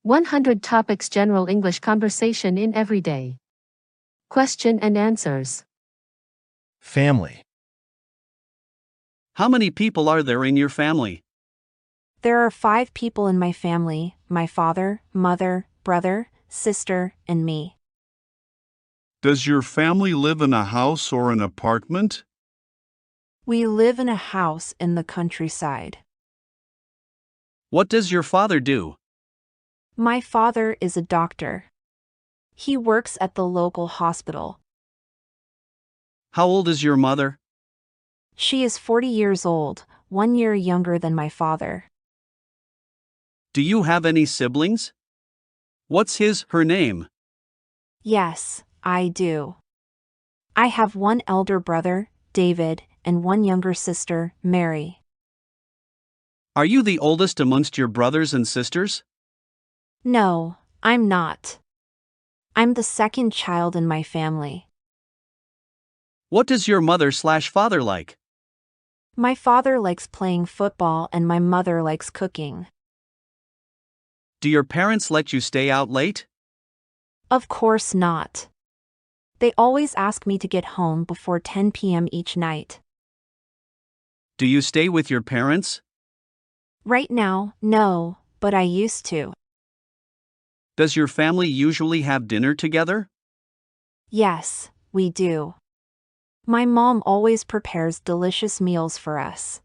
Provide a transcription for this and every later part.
100 topics general English conversation in everyday. Question and answers. Family. How many people are there in your family? There are 5 people in my family: my father, mother, brother, sister, and me. Does your family live in a house or an apartment? We live in a house in the countryside. What does your father do? My father is a doctor. He works at the local hospital. How old is your mother? She is 40 years old, 1 year younger than my father. Do you have any siblings? What's her name? Yes, I do. I have 1 elder brother, David, and 1 younger sister, Mary. Are you the oldest amongst your brothers and sisters? No, I'm not. I'm the second child in my family. What does your mother/father like? My father likes playing football and my mother likes cooking. Do your parents let you stay out late? Of course not. They always ask me to get home before 10 p.m. each night. Do you stay with your parents? Right now, no, but I used to. Does your family usually have dinner together? Yes, we do. My mom always prepares delicious meals for us.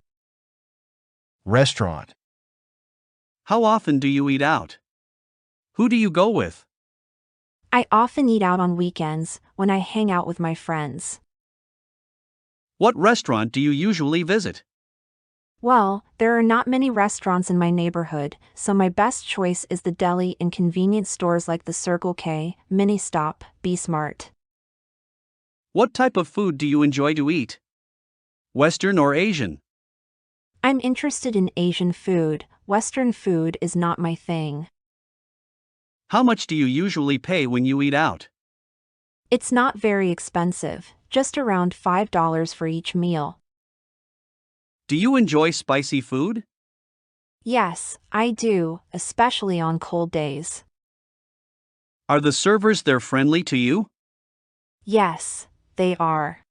Restaurant. How often do you eat out? Who do you go with? I often eat out on weekends when I hang out with my friends. What restaurant do you usually visit? Well, there are not many restaurants in my neighborhood, so my best choice is the deli and convenience stores like the Circle K, Mini Stop, B Smart. What type of food do you enjoy to eat? Western or Asian? I'm interested in Asian food. Western food is not my thing. How much do you usually pay when you eat out? It's not very expensive, just around $5 for each meal. Do you enjoy spicy food? Yes, I do, especially on cold days. Are the servers there friendly to you? Yes, they are.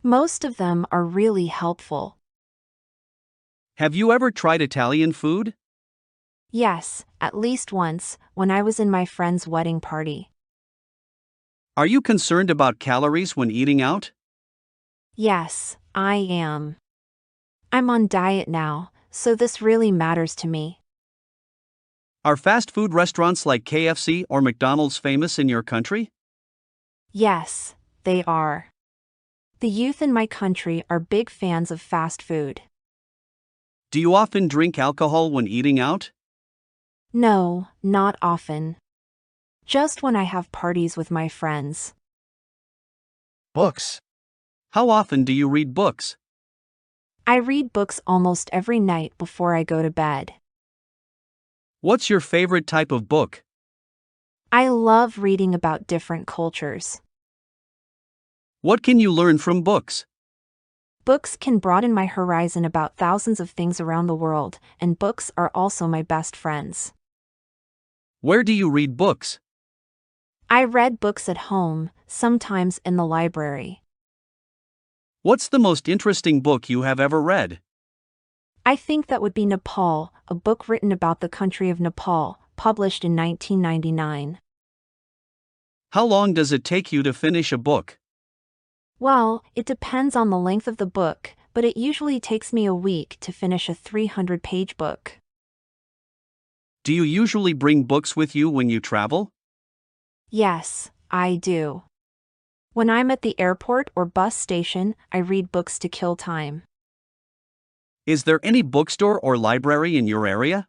Most of them are really helpful. Have you ever tried Italian food? Yes, at least once, when I was in my friend's wedding party. Are you concerned about calories when eating out? Yes, I am. I'm on diet now, so this really matters to me. Are fast food restaurants like KFC or McDonald's famous in your country? Yes, they are. The youth in my country are big fans of fast food. Do you often drink alcohol when eating out? No, not often. Just when I have parties with my friends. Books. How often do you read books? I read books almost every night before I go to bed. What's your favorite type of book? I love reading about different cultures. What can you learn from books? Books can broaden my horizon about thousands of things around the world, and books are also my best friends. Where do you read books? I read books at home, sometimes in the library. What's the most interesting book you have ever read? I think that would be Nepal, a book written about the country of Nepal, published in 1999. How long does it take you to finish a book? Well, it depends on the length of the book, but it usually takes me a week to finish a 300-page book. Do you usually bring books with you when you travel? Yes, I do. When I'm at the airport or bus station, I read books to kill time. Is there any bookstore or library in your area?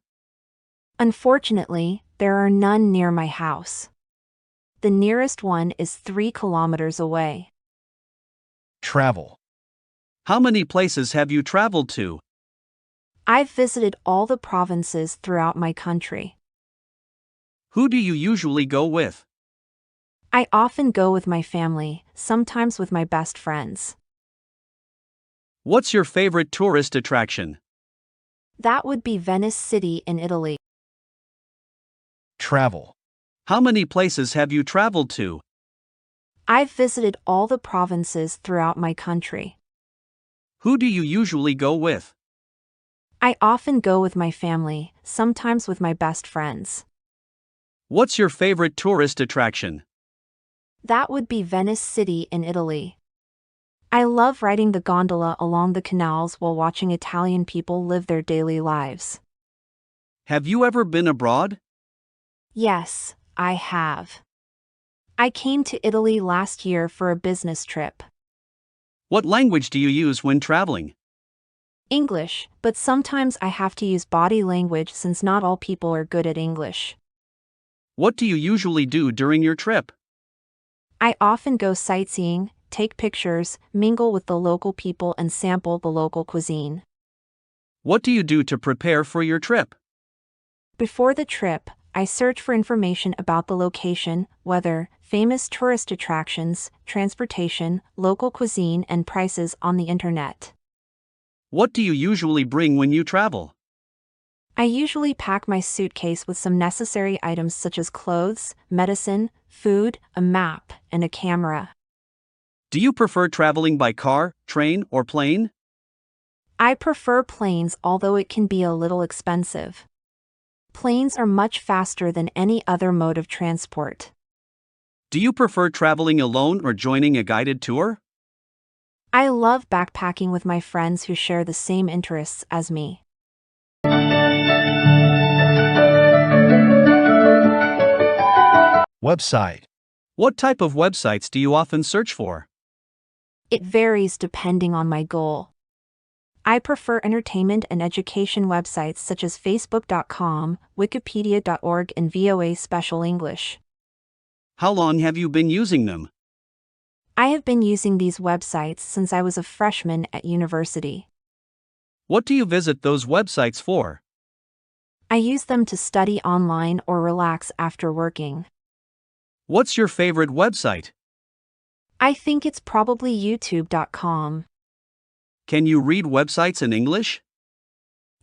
Unfortunately, there are none near my house. The nearest one is 3 kilometers away. Travel. How many places have you traveled to? I've visited all the provinces throughout my country. Who do you usually go with? I often go with my family, sometimes with my best friends. What's your favorite tourist attraction? That would be Venice City in Italy. Travel. How many places have you traveled to? I've visited all the provinces throughout my country. Who do you usually go with? I often go with my family, sometimes with my best friends. What's your favorite tourist attraction? That would be Venice City in Italy. I love riding the gondola along the canals while watching Italian people live their daily lives. Have you ever been abroad? Yes, I have. I came to Italy last year for a business trip. What language do you use when traveling? English, but sometimes I have to use body language since not all people are good at English. What do you usually do during your trip? I often go sightseeing, take pictures, mingle with the local people and sample the local cuisine. What do you do to prepare for your trip? Before the trip, I search for information about the location, weather, famous tourist attractions, transportation, local cuisine and prices on the internet. What do you usually bring when you travel? I usually pack my suitcase with some necessary items such as clothes, medicine, food, a map, and a camera. Do you prefer traveling by car, train, or plane? I prefer planes, although it can be a little expensive. Planes are much faster than any other mode of transport. Do you prefer traveling alone or joining a guided tour? I love backpacking with my friends who share the same interests as me. Website. What type of websites do you often search for? It varies depending on my goal. I prefer entertainment and education websites such as Facebook.com, Wikipedia.org, and VOA Special English. How long have you been using them? I have been using these websites since I was a freshman at university. What do you visit those websites for? I use them to study online or relax after working. What's your favorite website? I think it's probably YouTube.com. Can you read websites in English?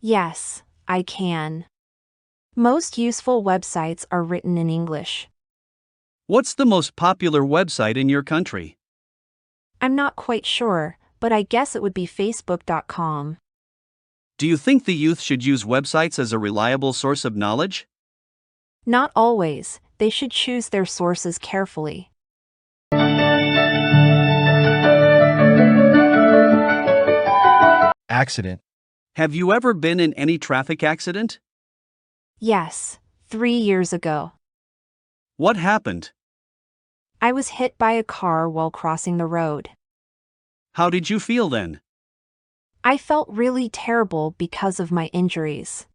Yes, I can. Most useful websites are written in English. What's the most popular website in your country? I'm not quite sure, but I guess it would be Facebook.com. Do you think the youth should use websites as a reliable source of knowledge? Not always, they should choose their sources carefully. Accident. Have you ever been in any traffic accident? Yes, 3 years ago. What happened? I was hit by a car while crossing the road. How did you feel then? I felt really terrible because of my injuries.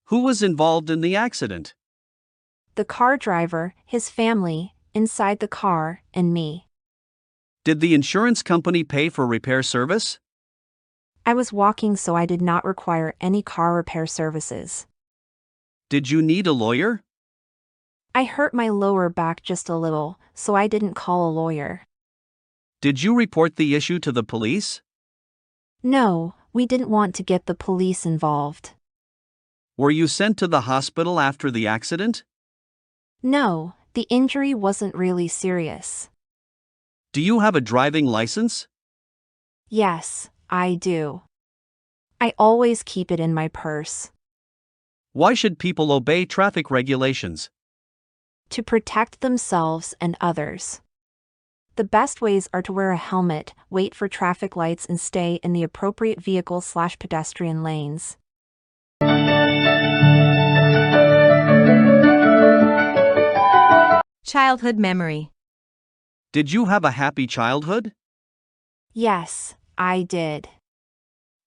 Who was involved in the accident? The car driver, his family, inside the car, and me. Did the insurance company pay for repair service? I was walking, so I did not require any car repair services. Did you need a lawyer? I hurt my lower back just a little, so I didn't call a lawyer. Did you report the issue to the police? No, we didn't want to get the police involved. Were you sent to the hospital after the accident? No, the injury wasn't really serious. Do you have a driving license? Yes, I do. I always keep it in my purse. Why should people obey traffic regulations? To protect themselves and others. The best ways are to wear a helmet, wait for traffic lights, and stay in the appropriate vehicle/pedestrian lanes. Childhood memory. Did you have a happy childhood? Yes, I did.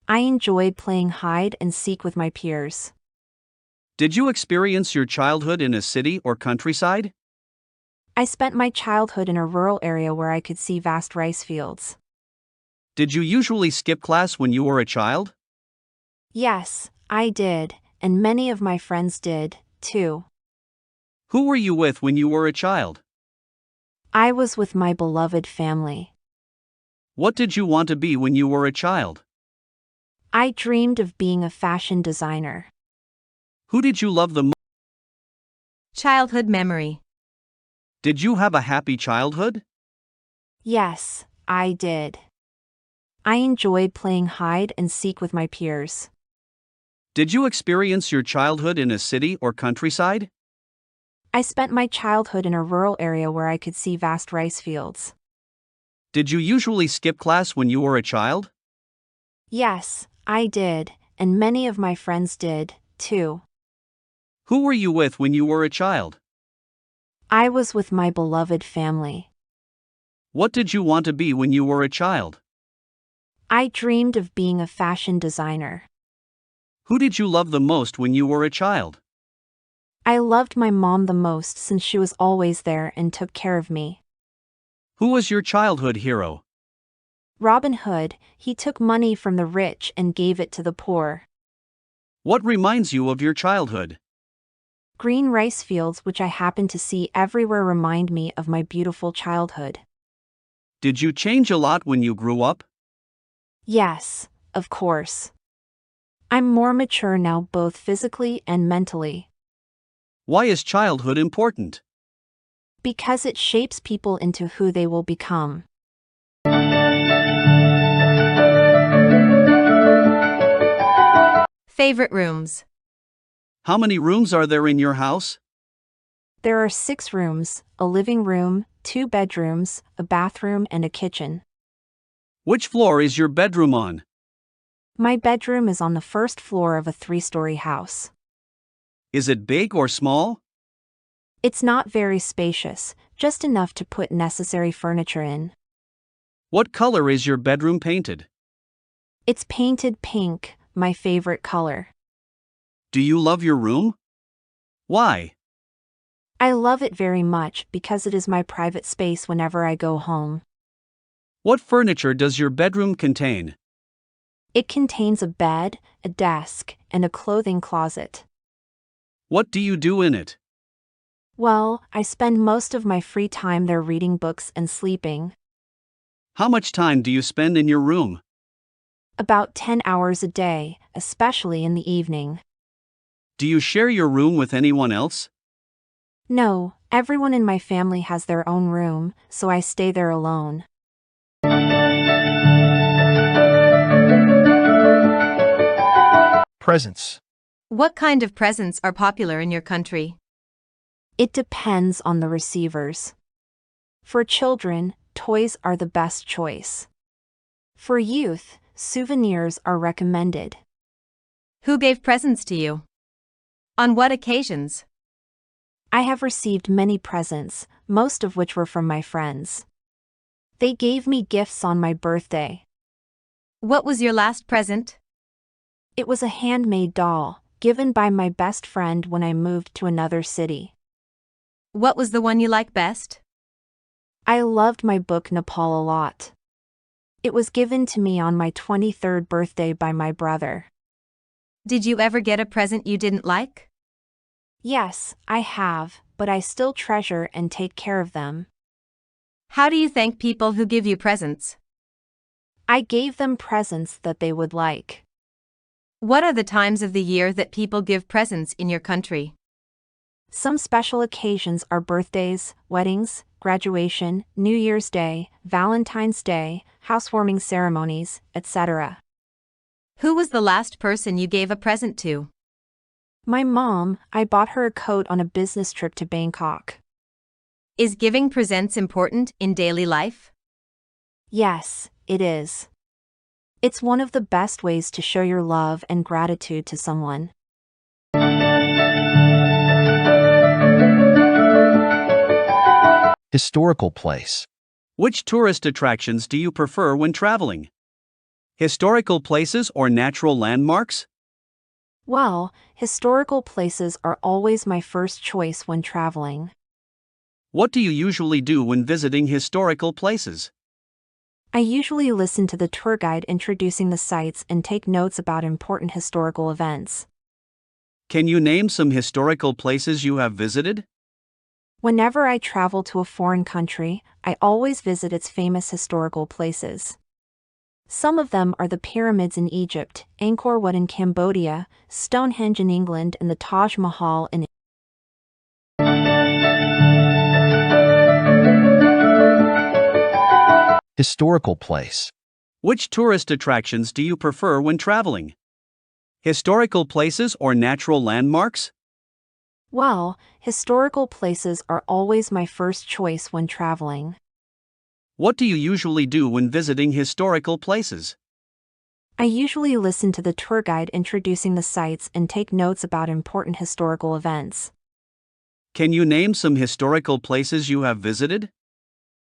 I enjoyed playing hide and seek with my peers. Did you experience your childhood in a city or countryside? I spent my childhood in a rural area where I could see vast rice fields. Did you usually skip class when you were a child? Yes, I did, and many of my friends did, too. Who were you with when you were a child? I was with my beloved family. What did you want to be when you were a child? I dreamed of being a fashion designer. Who did you love the most? Childhood memory. Did you have a happy childhood? Yes, I did. I enjoyed playing hide and seek with my peers. Did you experience your childhood in a city or countryside? I spent my childhood in a rural area where I could see vast rice fields. Did you usually skip class when you were a child? Yes, I did, and many of my friends did, too. Who were you with when you were a child? I was with my beloved family. What did you want to be when you were a child? I dreamed of being a fashion designer. Who did you love the most when you were a child? I loved my mom the most since she was always there and took care of me. Who was your childhood hero? Robin Hood, he took money from the rich and gave it to the poor. What reminds you of your childhood? Green rice fields which I happen to see everywhere remind me of my beautiful childhood. Did you change a lot when you grew up? Yes, of course. I'm more mature now both physically and mentally. Why is childhood important? Because it shapes people into who they will become. Favorite rooms. How many rooms are there in your house? There are 6 rooms, a living room, 2 bedrooms, a bathroom and a kitchen. Which floor is your bedroom on? My bedroom is on the first floor of a 3-story house. Is it big or small? It's not very spacious, just enough to put necessary furniture in. What color is your bedroom painted? It's painted pink, my favorite color. Do you love your room? Why? I love it very much because it is my private space whenever I go home. What furniture does your bedroom contain? It contains a bed, a desk, and a clothing closet. What do you do in it? Well, I spend most of my free time there reading books and sleeping. How much time do you spend in your room? About 10 hours a day, especially in the evening. Do you share your room with anyone else? No, everyone in my family has their own room, so I stay there alone. Presents. What kind of presents are popular in your country? It depends on the receivers. For children, toys are the best choice. For youth, souvenirs are recommended. Who gave presents to you? On what occasions? I have received many presents, most of which were from my friends. They gave me gifts on my birthday. What was your last present? It was a handmade doll, given by my best friend when I moved to another city. What was the one you like best? I loved my book Nepal a lot. It was given to me on my 23rd birthday by my brother. Did you ever get a present you didn't like? Yes, I have, but I still treasure and take care of them. How do you thank people who give you presents? I gave them presents that they would like. What are the times of the year that people give presents in your country? Some special occasions are birthdays, weddings, graduation, New Year's Day, Valentine's Day, housewarming ceremonies, etc. Who was the last person you gave a present to? My mom, I bought her a coat on a business trip to Bangkok. Is giving presents important in daily life? Yes, it is. It's one of the best ways to show your love and gratitude to someone. Historical place. Which tourist attractions do you prefer when traveling? Historical places or natural landmarks? Well, historical places are always my first choice when traveling. What do you usually do when visiting historical places? I usually listen to the tour guide introducing the sites and take notes about important historical events. Can you name some historical places you have visited? Whenever I travel to a foreign country, I always visit its famous historical places. Some of them are the pyramids in Egypt, Angkor Wat in Cambodia, Stonehenge in England, and the Taj Mahal in India. Historical place. Which tourist attractions do you prefer when traveling? Historical places or natural landmarks? Well, historical places are always my first choice when traveling. What do you usually do when visiting historical places? I usually listen to the tour guide introducing the sites and take notes about important historical events. Can you name some historical places you have visited?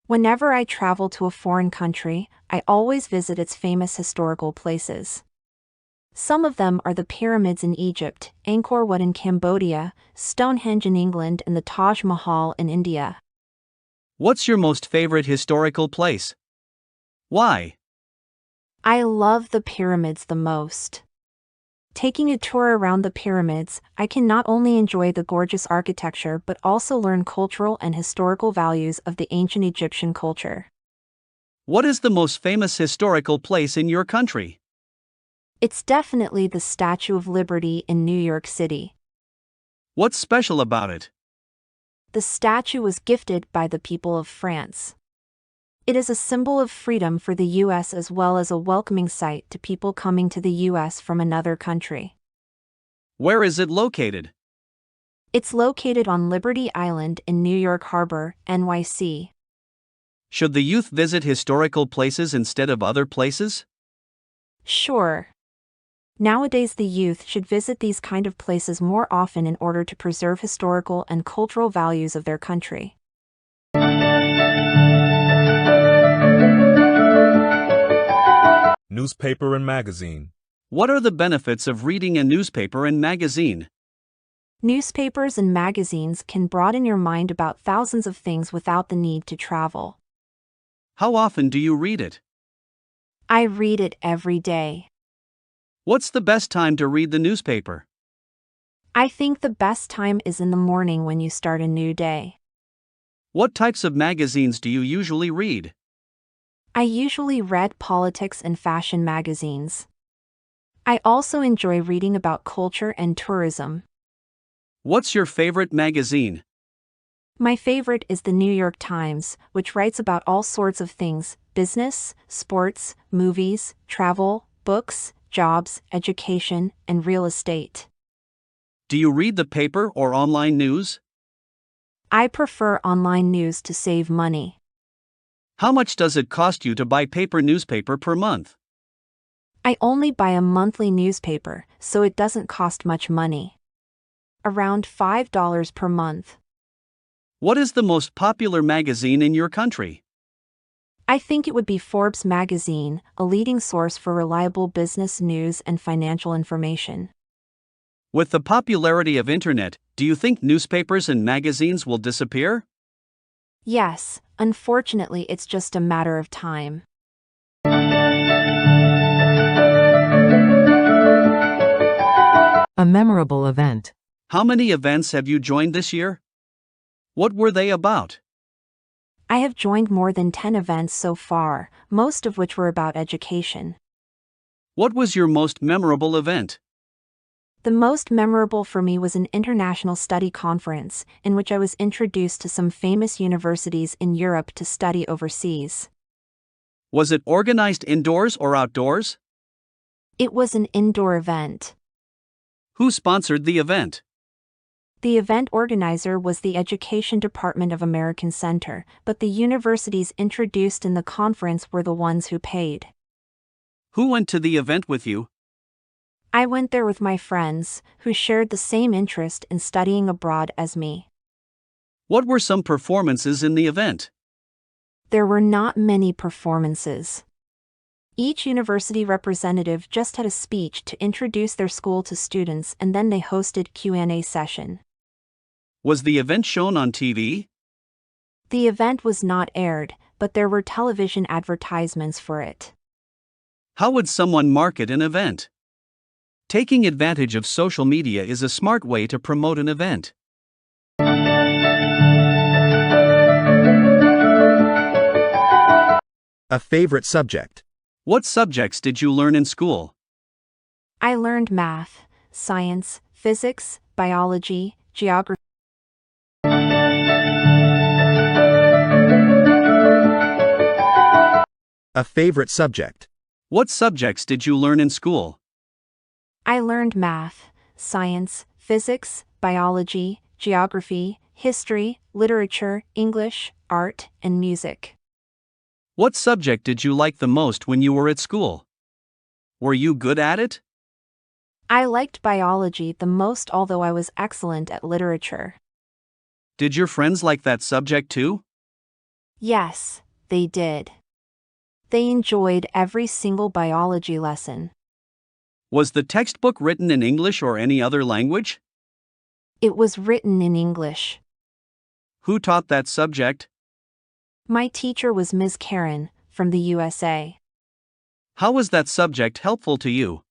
Whenever I travel to a foreign country, I always visit its famous historical places. Some of them are the pyramids in Egypt, Angkor Wat in Cambodia, Stonehenge in England, and the Taj Mahal in India. What's your most favorite historical place? Why? I love the pyramids the most. Taking a tour around the pyramids, I can not only enjoy the gorgeous architecture but also learn cultural and historical values of the ancient Egyptian culture. What is the most famous historical place in your country? It's definitely the Statue of Liberty in New York City. What's special about it? The statue was gifted by the people of France. It is a symbol of freedom for the U.S. as well as a welcoming sight to people coming to the U.S. from another country. Where is it located? It's located on Liberty Island in New York Harbor, NYC. Should the youth visit historical places instead of other places? Sure. Nowadays the youth should visit these kind of places more often in order to preserve historical and cultural values of their country. Newspaper and magazine. What are the benefits of reading a newspaper and magazine? Newspapers and magazines can broaden your mind about thousands of things without the need to travel. How often do you read it? I read it every day. What's the best time to read the newspaper? I think the best time is in the morning when you start a new day. What types of magazines do you usually read? I usually read politics and fashion magazines. I also enjoy reading about culture and tourism. What's your favorite magazine? My favorite is the New York Times, which writes about all sorts of things: business, sports, movies, travel, books, jobs, education, and real estate. Do you read the paper or online news? I prefer online news to save money. How much does it cost you to buy paper newspaper per month? I only buy a monthly newspaper, so it doesn't cost much money. Around $5 per month. What is the most popular magazine in your country? I think it would be Forbes magazine, a leading source for reliable business news and financial information. With the popularity of internet, do you think newspapers and magazines will disappear? Yes, unfortunately it's just a matter of time. A memorable event. How many events have you joined this year? What were they about? I have joined more than 10 events so far, most of which were about education. What was your most memorable event? The most memorable for me was an international study conference, in which I was introduced to some famous universities in Europe to study overseas. Was it organized indoors or outdoors? It was an indoor event. Who sponsored the event? The event organizer was the Education Department of American Center, but the universities introduced in the conference were the ones who paid. Who went to the event with you? I went there with my friends, who shared the same interest in studying abroad as me. What were some performances in the event? There were not many performances. Each university representative just had a speech to introduce their school to students, and then they hosted Q&A session. Was the event shown on TV? The event was not aired, but there were television advertisements for it. How would someone market an event? Taking advantage of social media is a smart way to promote an event. A favorite subject. What subjects did you learn in school? I learned math, science, physics, biology, geography. A favorite subject. What subjects did you learn in school? I learned math, science, physics, biology, geography, history, literature, English, art, and music. What subject did you like the most when you were at school? Were you good at it? I liked biology the most, although I was excellent at literature. Did your friends like that subject too? Yes, they did. They enjoyed every single biology lesson. Was the textbook written in English or any other language? It was written in English. Who taught that subject? My teacher was Ms. Karen, from the USA. How was that subject helpful to you?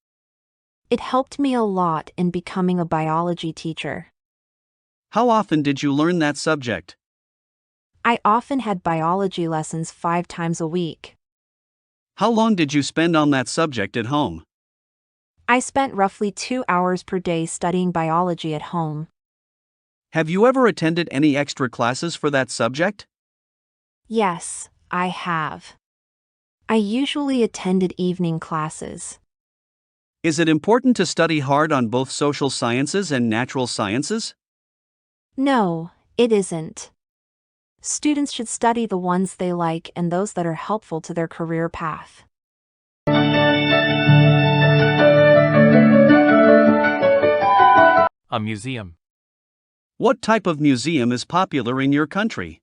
It helped me a lot in becoming a biology teacher. How often did you learn that subject? I often had biology lessons 5 times a week. How long did you spend on that subject at home? I spent roughly 2 hours per day studying biology at home. Have you ever attended any extra classes for that subject? Yes, I have. I usually attended evening classes. Is it important to study hard on both social sciences and natural sciences? No, it isn't. Students should study the ones they like and those that are helpful to their career path. A museum. What type of museum is popular in your country?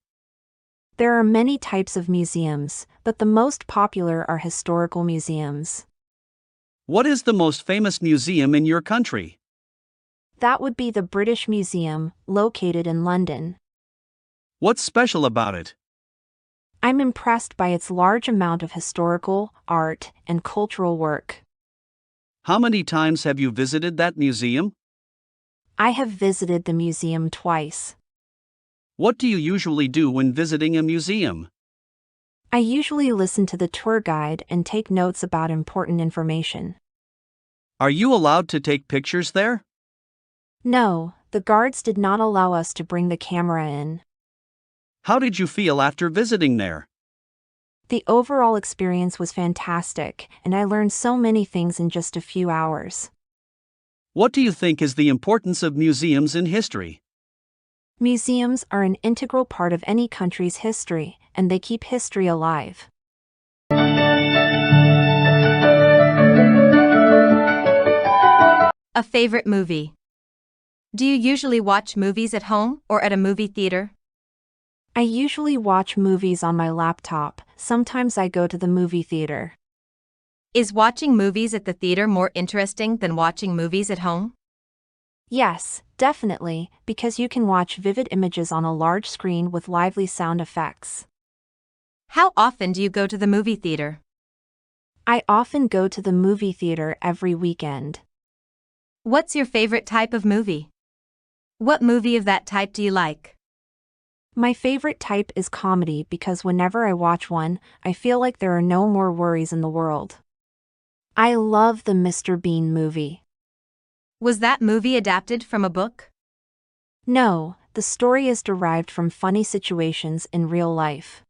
There are many types of museums, but the most popular are historical museums. What is the most famous museum in your country? That would be the British Museum, located in London. What's special about it? I'm impressed by its large amount of historical, art, and cultural work. How many times have you visited that museum? I have visited the museum twice. What do you usually do when visiting a museum? I usually listen to the tour guide and take notes about important information. Are you allowed to take pictures there? No, the guards did not allow us to bring the camera in. How did you feel after visiting there? The overall experience was fantastic, and I learned so many things in just a few hours. What do you think is the importance of museums in history? Museums are an integral part of any country's history, and they keep history alive. A favorite movie. Do you usually watch movies at home or at a movie theater? I usually watch movies on my laptop, sometimes I go to the movie theater. Is watching movies at the theater more interesting than watching movies at home? Yes, definitely, because you can watch vivid images on a large screen with lively sound effects. How often do you go to the movie theater? I often go to the movie theater every weekend. What's your favorite type of movie? What movie of that type do you like? My favorite type is comedy because whenever I watch one, I feel like there are no more worries in the world. I love the Mr. Bean movie. Was that movie adapted from a book? No, the story is derived from funny situations in real life.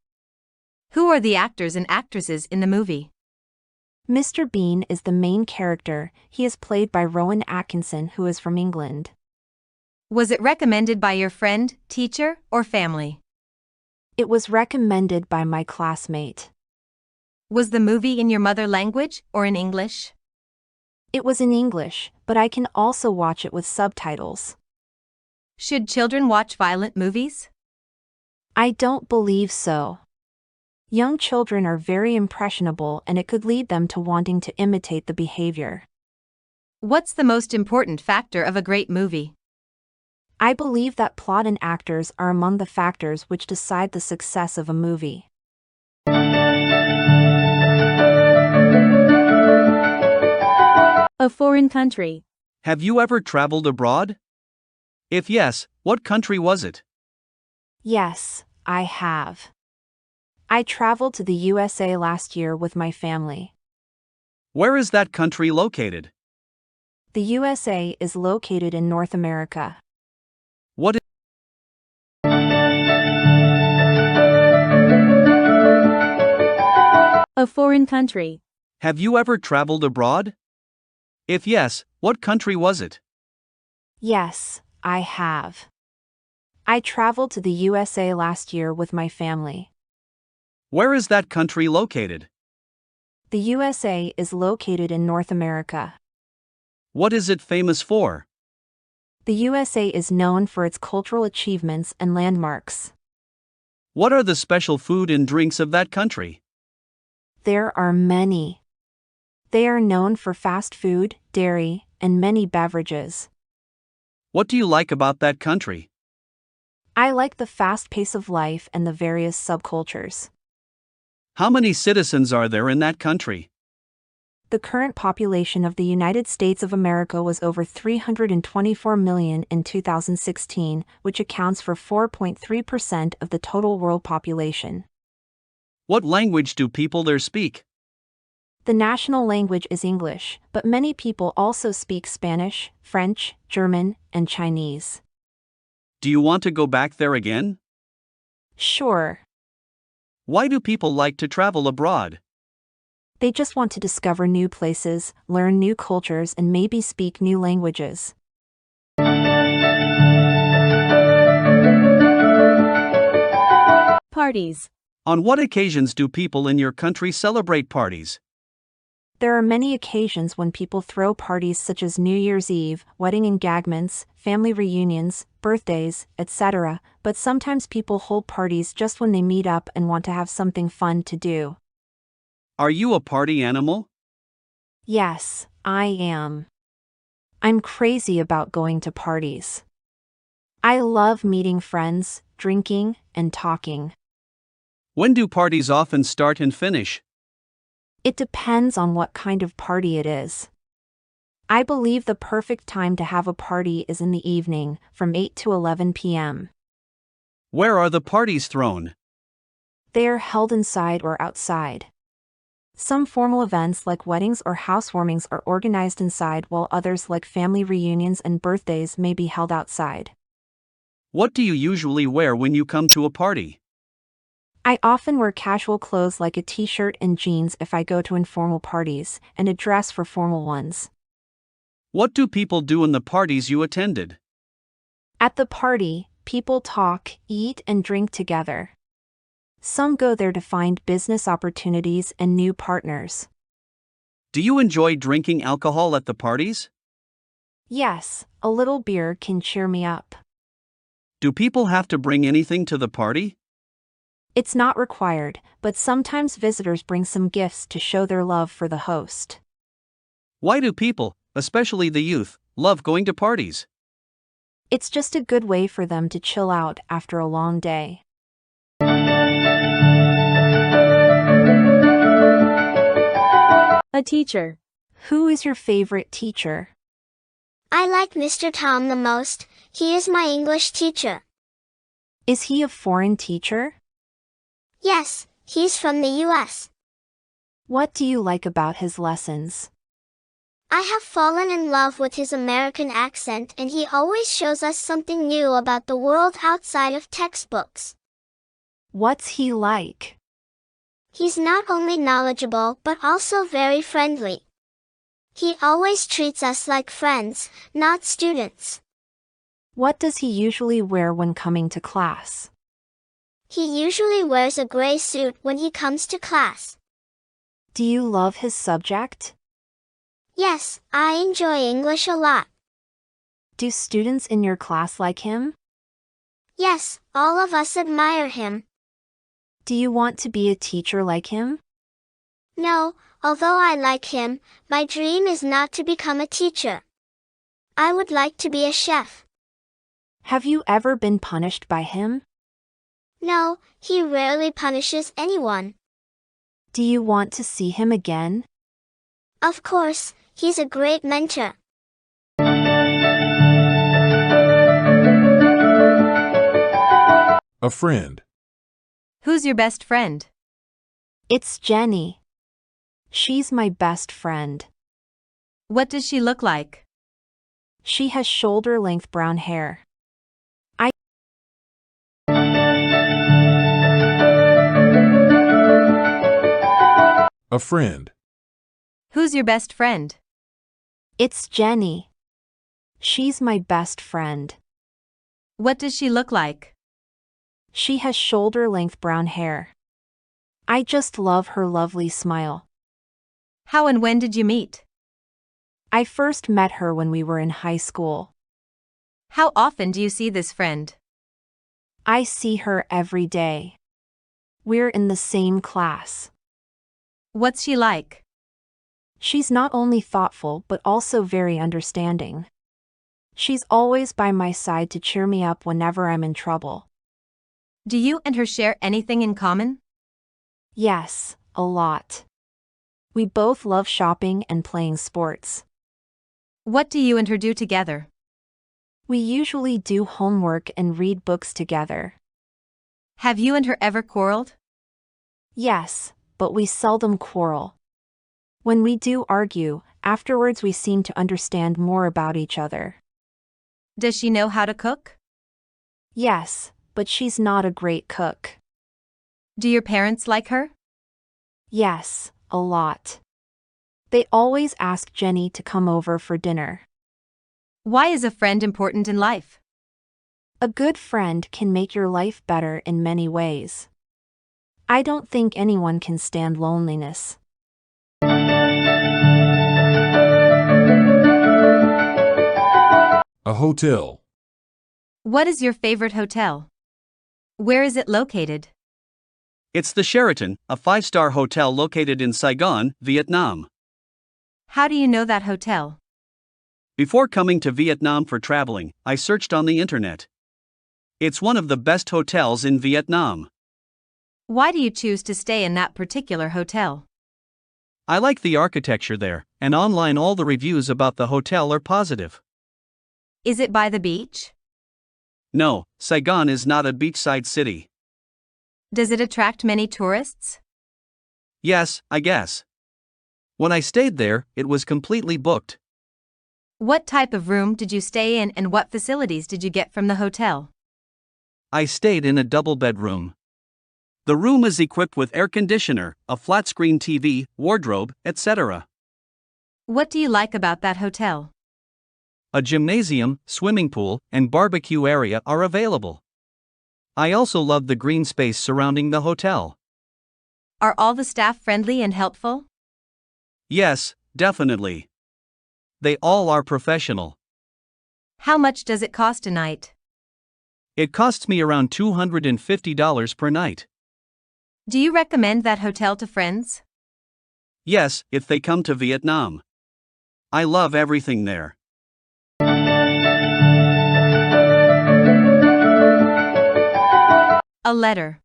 Who are the actors and actresses in the movie? Mr. Bean is the main character. He is played by Rowan Atkinson, who is from England. Was it recommended by your friend, teacher, or family? It was recommended by my classmate. Was the movie in your mother language or in English? It was in English, but I can also watch it with subtitles. Should children watch violent movies? I don't believe so. Young children are very impressionable and it could lead them to wanting to imitate the behavior. What's the most important factor of a great movie? I believe that plot and actors are among the factors which decide the success of a movie. A foreign country. Have you ever traveled abroad? If yes, what country was it? Yes, I have. I traveled to the USA last year with my family. Where is that country located? The USA is located in North America. What is A A foreign country. Have you ever traveled abroad? If yes, what country was it? Yes, I have. I traveled to the USA last year with my family. Where is that country located? The USA is located in North America. What is it famous for? The USA is known for its cultural achievements and landmarks. What are the special food and drinks of that country? There are many. They are known for fast food, dairy, and many beverages. What do you like about that country? I like the fast pace of life and the various subcultures. How many citizens are there in that country? The current population of the United States of America was over 324 million in 2016, which accounts for 4.3% of the total world population. What language do people there speak? The national language is English, but many people also speak Spanish, French, German, and Chinese. Do you want to go back there again? Sure. Why do people like to travel abroad? They just want to discover new places, learn new cultures, and maybe speak new languages. Parties. On what occasions do people in your country celebrate parties? There are many occasions when people throw parties such as New Year's Eve, wedding engagements, family reunions, birthdays, etc., but sometimes people hold parties just when they meet up and want to have something fun to do. Are you a party animal? Yes, I am. I'm crazy about going to parties. I love meeting friends, drinking, and talking. When do parties often start and finish? It depends on what kind of party it is. I believe the perfect time to have a party is in the evening, from 8 to 11 p.m. Where are the parties thrown? They are held inside or outside. Some formal events like weddings or housewarmings are organized inside, while others like family reunions and birthdays may be held outside. What do you usually wear when you come to a party? I often wear casual clothes like a t-shirt and jeans if I go to informal parties, and a dress for formal ones. What do people do in the parties you attended? At the party, people talk, eat, and drink together. Some go there to find business opportunities and new partners. Do you enjoy drinking alcohol at the parties? Yes, a little beer can cheer me up. Do people have to bring anything to the party? It's not required, but sometimes visitors bring some gifts to show their love for the host. Why do people, especially the youth, love going to parties? It's just a good way for them to chill out after a long day. A teacher. Who is your favorite teacher? I like Mr. Tom the most. He is my English teacher. Is he a foreign teacher? Yes, he's from the US. What do you like about his lessons? I have fallen in love with his American accent, and he always shows us something new about the world outside of textbooks. What's he like? He's not only knowledgeable but also very friendly. He always treats us like friends, not students. What does he usually wear when coming to class? He usually wears a gray suit when he comes to class. Do you love his subject? Yes, I enjoy English a lot. Do students in your class like him? Yes, all of us admire him. Do you want to be a teacher like him? No, although I like him, my dream is not to become a teacher. I would like to be a chef. Have you ever been punished by him? No, he rarely punishes anyone. Do you want to see him again? Of course, he's a great mentor. A friend. Who's your best friend? It's Jenny. She's my best friend. What does she look like? She has shoulder-length brown hair. A friend. Who's your best friend? It's Jenny. She's my best friend. What does she look like? She has shoulder-length brown hair. I just love her lovely smile. How and when did you meet? I first met her when we were in high school. How often do you see this friend? I see her every day. We're in the same class. What's she like? She's not only thoughtful but also very understanding. She's always by my side to cheer me up whenever I'm in trouble. Do you and her share anything in common? Yes, a lot. We both love shopping and playing sports. What do you and her do together? We usually do homework and read books together. Have you and her ever quarreled? Yes, but we seldom quarrel. When we do argue, afterwards we seem to understand more about each other. Does she know how to cook? Yes, but she's not a great cook. Do your parents like her? Yes, a lot. They always ask Jenny to come over for dinner. Why is a friend important in life? A good friend can make your life better in many ways. I don't think anyone can stand loneliness. A hotel. What is your favorite hotel? Where is it located? It's the Sheraton, a 5-star hotel located in Saigon, Vietnam. How do you know that hotel? Before coming to Vietnam for traveling, I searched on the internet. It's one of the best hotels in Vietnam. Why do you choose to stay in that particular hotel? I like the architecture there, and online all the reviews about the hotel are positive. Is it by the beach? No, Saigon is not a beachside city. Does it attract many tourists? Yes, I guess. When I stayed there, it was completely booked. What type of room did you stay in and what facilities did you get from the hotel? I stayed in a double bedroom. The room is equipped with air conditioner, a flat-screen TV, wardrobe, etc. What do you like about that hotel? A gymnasium, swimming pool, and barbecue area are available. I also love the green space surrounding the hotel. Are all the staff friendly and helpful? Yes, definitely. They all are professional. How much does it cost a night? It costs me around $250 per night. Do you recommend that hotel to friends? Yes, if they come to Vietnam. I love everything there. A letter.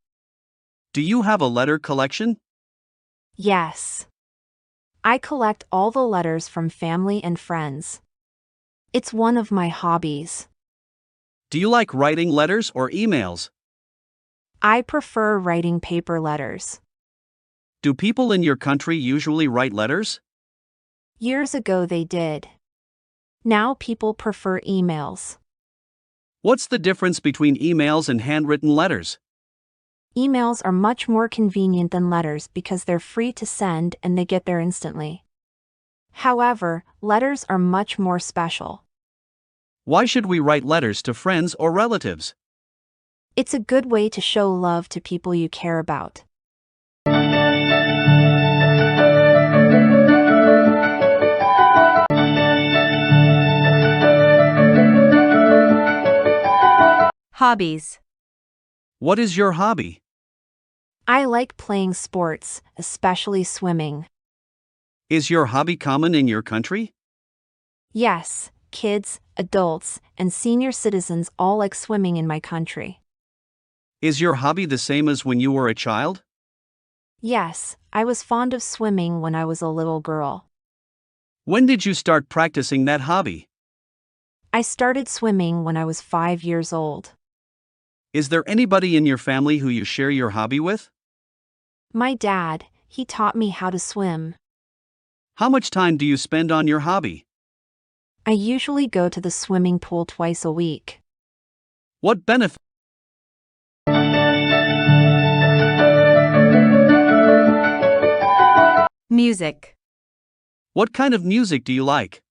Do you have a letter collection? Yes. I collect all the letters from family and friends. It's one of my hobbies. Do you like writing letters or emails? I prefer writing paper letters. Do people in your country usually write letters? Years ago they did. Now people prefer emails. What's the difference between emails and handwritten letters? Emails are much more convenient than letters because they're free to send and they get there instantly. However, letters are much more special. Why should we write letters to friends or relatives? It's a good way to show love to people you care about. Hobbies. What is your hobby? I like playing sports, especially swimming. Is your hobby common in your country? Yes, kids, adults, and senior citizens all like swimming in my country. Is your hobby the same as when you were a child? Yes, I was fond of swimming when I was a little girl. When did you start practicing that hobby? I started swimming when I was 5 years old. Is there anybody in your family who you share your hobby with? My dad, he taught me how to swim. How much time do you spend on your hobby? I usually go to the swimming pool twice a week. What benefit? Music. What kind of music do you like?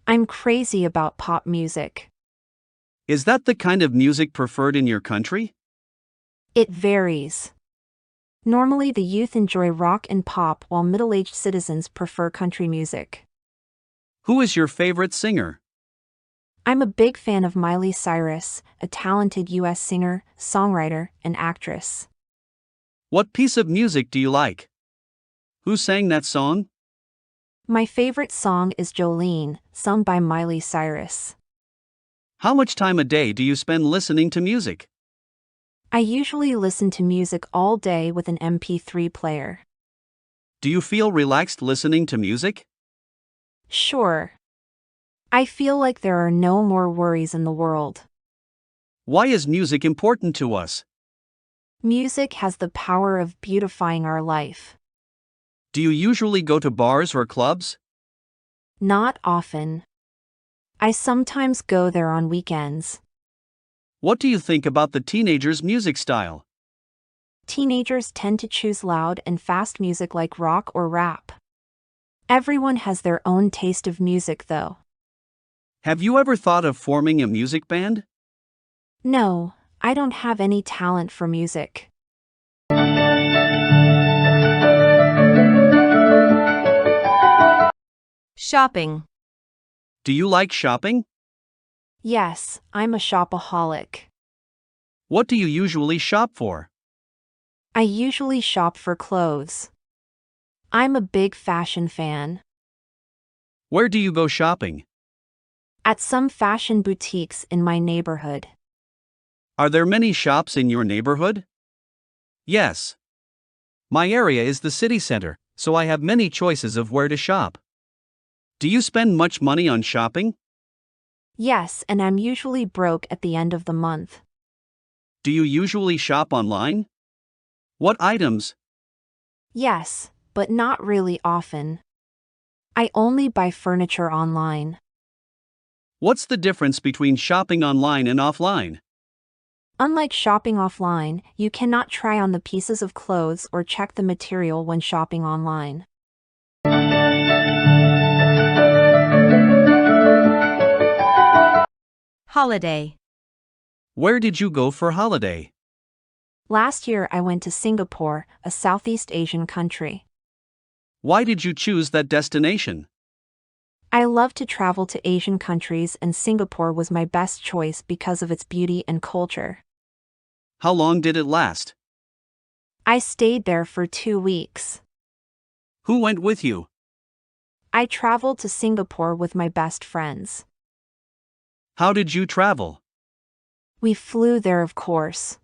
I'm crazy about pop music. Is that the kind of music preferred in your country? It varies. Normally, the youth enjoy rock and pop while middle-aged citizens prefer country music. Who is your favorite singer? I'm a big fan of Miley Cyrus, a talented U.S. singer, songwriter, and actress. What piece of music do you like? Who sang that song? My favorite song is Jolene, sung by Miley Cyrus. How much time a day do you spend listening to music? I usually listen to music all day with an MP3 player. Do you feel relaxed listening to music? Sure. I feel like there are no more worries in the world. Why is music important to us? Music has the power of beautifying our life. Do you usually go to bars or clubs? Not often. I sometimes go there on weekends. What do you think about the teenagers' music style? Teenagers tend to choose loud and fast music like rock or rap. Everyone has their own taste of music, though. Have you ever thought of forming a music band? No, I don't have any talent for music. Shopping. Do you like shopping? Yes, I'm a shopaholic. What do you usually shop for? I usually shop for clothes. I'm a big fashion fan. Where do you go shopping? At some fashion boutiques in my neighborhood. Are there many shops in your neighborhood? Yes. My area is the city center, so I have many choices of where to shop. Do you spend much money on shopping? Yes, and I'm usually broke at the end of the month. Do you usually shop online? What items? Yes, but not really often. I only buy furniture online. What's the difference between shopping online and offline? Unlike shopping offline, you cannot try on the pieces of clothes or check the material when shopping online. Holiday. Where did you go for holiday? Last year I went to Singapore, a Southeast Asian country. Why did you choose that destination? I love to travel to Asian countries, and Singapore was my best choice because of its beauty and culture. How long did it last? I stayed there for 2 weeks. Who went with you? I traveled to Singapore with my best friends. How did you travel? We flew there, of course.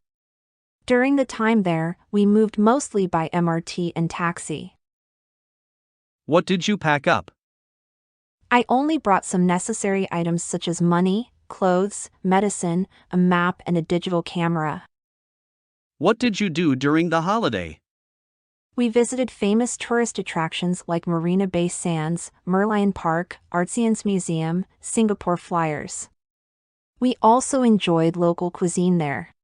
During the time there, we moved mostly by MRT and taxi. What did you pack up? I only brought some necessary items such as money, clothes, medicine, a map, and a digital camera. What did you do during the holiday? We visited famous tourist attractions like Marina Bay Sands, Merlion Park, Artsian's Museum, Singapore Flyers. We also enjoyed local cuisine there.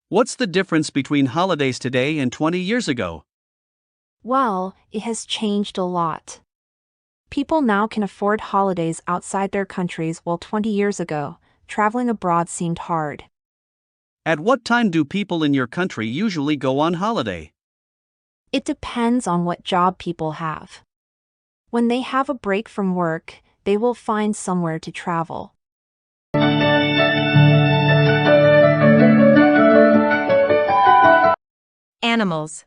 What's the difference between holidays today and 20 years ago? Well, it has changed a lot. People now can afford holidays outside their countries, while 20 years ago, traveling abroad seemed hard. At what time do people in your country usually go on holiday? It depends on what job people have. When they have a break from work, they will find somewhere to travel. Animals.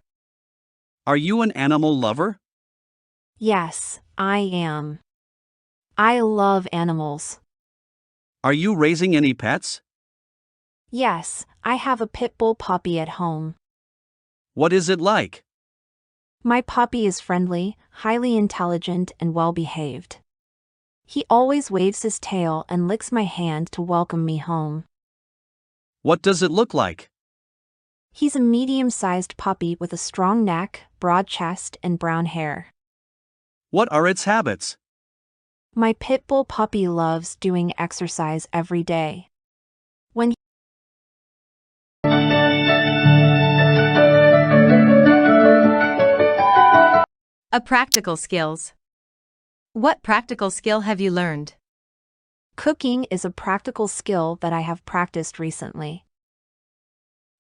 Are you an animal lover? Yes, I am. I love animals. Are you raising any pets? Yes, I have a pit bull puppy at home. What is it like? My puppy is friendly, highly intelligent, and well-behaved. He always waves his tail and licks my hand to welcome me home. What does it look like? He's a medium-sized puppy with a strong neck, broad chest, and brown hair. What are its habits? My pit bull puppy loves doing exercise every day. When A practical skills. What practical skill have you learned? Cooking is a practical skill that I have practiced recently.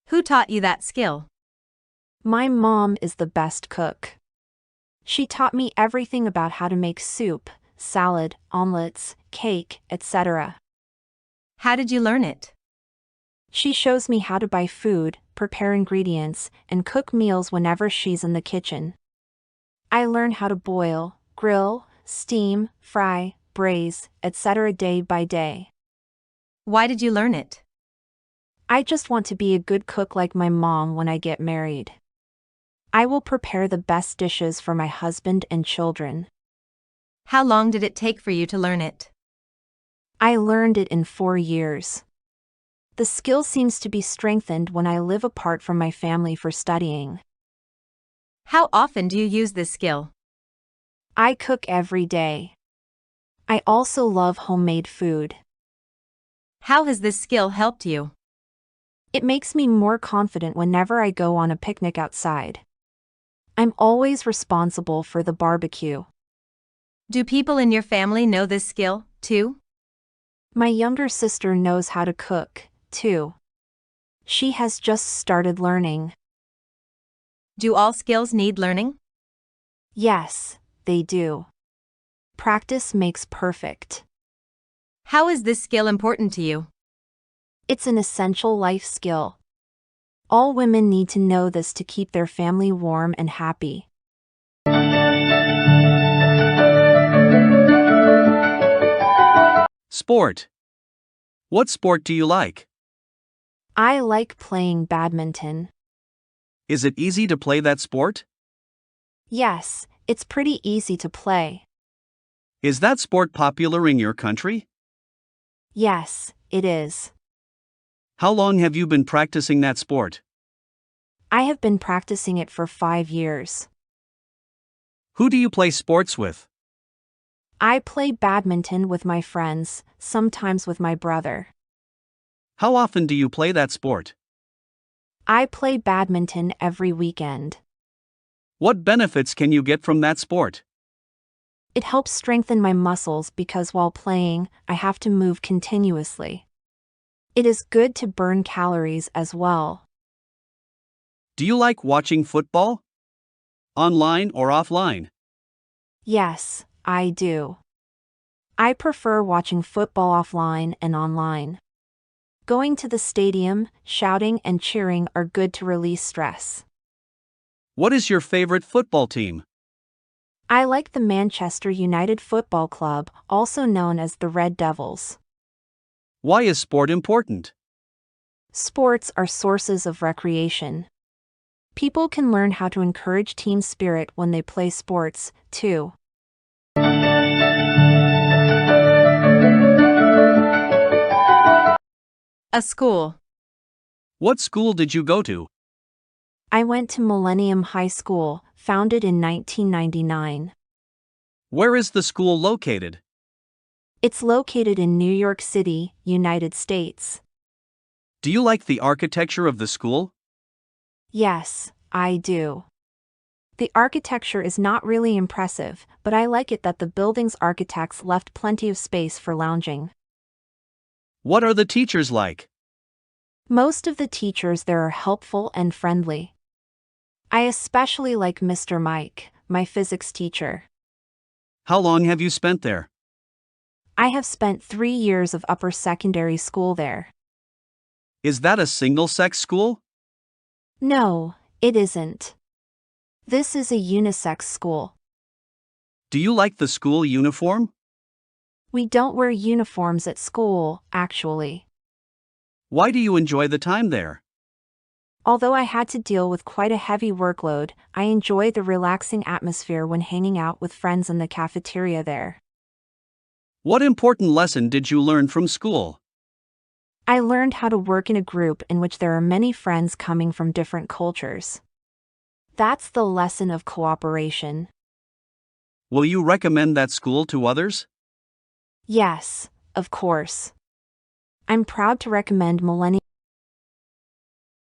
Who taught you that skill? My mom is the best cook. She taught me everything about how to make soup, salad, omelets, cake, etc. How did you learn it? She shows me how to buy food, prepare ingredients, and cook meals whenever she's in the kitchen. I learn how to boil, grill, steam, fry, braise, etc. day by day. Why did you learn it? I just want to be a good cook like my mom when I get married. I will prepare the best dishes for my husband and children. How long did it take for you to learn it? I learned it in 4 years. The skill seems to be strengthened when I live apart from my family for studying. How often do you use this skill? I cook every day. I also love homemade food. How has this skill helped you? It makes me more confident whenever I go on a picnic outside. I'm always responsible for the barbecue. Do people in your family know this skill, too? My younger sister knows how to cook, too. She has just started learning. Do all skills need learning? Yes, they do. Practice makes perfect. How is this skill important to you? It's an essential life skill. All women need to know this to keep their family warm and happy. Sport. What sport do you like? I like playing badminton. Is it easy to play that sport? Yes, it's pretty easy to play. Is that sport popular in your country? Yes, it is. How long have you been practicing that sport? I have been practicing it for 5 years. Who do you play sports with? I play badminton with my friends, sometimes with my brother. How often do you play that sport? I play badminton every weekend. What benefits can you get from that sport? It helps strengthen my muscles because while playing, I have to move continuously. It is good to burn calories as well. Do you like watching football? Online or offline? Yes, I do. I prefer watching football offline and online. Going to the stadium, shouting and cheering are good to release stress. What is your favorite football team? I like the Manchester United Football Club, also known as the Red Devils. Why is sport important? Sports are sources of recreation. People can learn how to encourage team spirit when they play sports, too. A school. What school did you go to? I went to Millennium High School, founded in 1999. Where is the school located? It's located in New York City, United States. Do you like the architecture of the school? Yes, I do. The architecture is not really impressive, but I like it that the building's architects left plenty of space for lounging. What are the teachers like? Most of the teachers there are helpful and friendly. I especially like Mr. Mike, my physics teacher. How long have you spent there? I have spent 3 years of upper secondary school there. Is that a single-sex school? No, it isn't. This is a unisex school. Do you like the school uniform? We don't wear uniforms at school, actually. Why do you enjoy the time there? Although I had to deal with quite a heavy workload, I enjoy the relaxing atmosphere when hanging out with friends in the cafeteria there. What important lesson did you learn from school? I learned how to work in a group in which there are many friends coming from different cultures. That's the lesson of cooperation. Will you recommend that school to others? Yes, of course. I'm proud to recommend Millennium